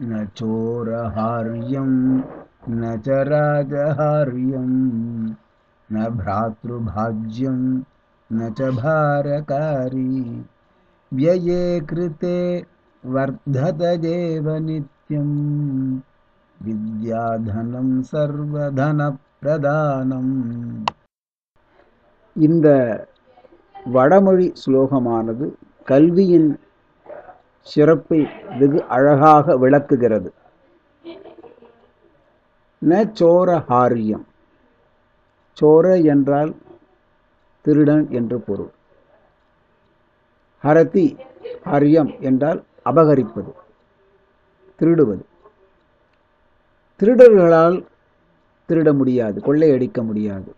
न चोरहार्यं न च राजहार्यं न भ्रातृभाज्यं न च भारकारी व्यये कृते वर्धतदेव नित्यं विद्याधनं सर्वधनप्रदानम्. இந்த வடமொழி ஸ்லோகமானது கல்வியின் சிறப்பை வெகு அழகாக விளக்குகிறது. ந சோரஹாரியம், சோர என்றால் திருடன் என்று பொருள். ஹரதி ஹரியம் என்றால் அபகரிப்பது, திருடுவது. திருடர்களால் திருட முடியாது, கொள்ளையடிக்க முடியாது.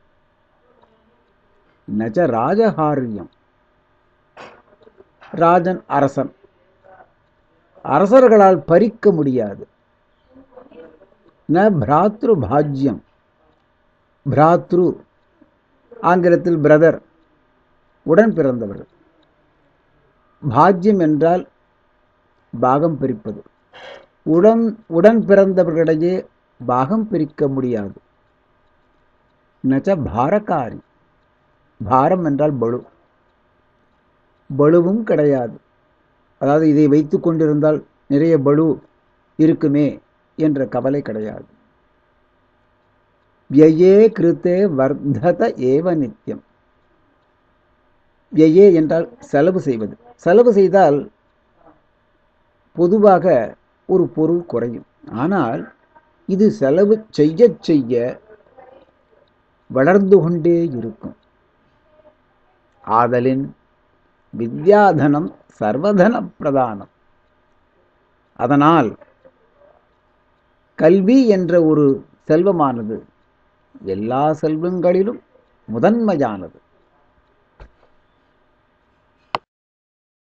நச்ச ராஜஹாரியம், ராஜன் அரசன், அரசர்களால் பறிக்க முடியாது. ந பிராத்ரு பாஜ்யம், பிராத்ரு ஆங்கிலத்தில் பிரதர், உடன் பிறந்தவர்கள். பாஜ்யம் என்றால் பாகம் பிரிப்பது. உடன் பிறந்தவர்களிடையே பாகம் பிரிக்க முடியாது. நச்ச பாரகாரி, பாரம் என்றால் பளு, பளுவும் கிடையாது. அதாவது இதை வைத்து கொண்டிருந்தால் நிறைய பளு இருக்குமே என்ற கவலை கிடையாது. வியே கிருத்தே வர்த்தத ஏவ நித்தியம். வியே என்றால் செலவு செய்வது. செலவு செய்தால் பொதுவாக ஒரு பொருள் குறையும். ஆனால் இது செலவு செய்ய செய்ய வளர்ந்து கொண்டே இருக்கும். ஆதலின் வித்யாதனம் சர்வதன பிரதானம். அதனால் கல்வி என்ற ஒரு செல்வமானது எல்லா செல்வங்களிலும் முதன்மையானது.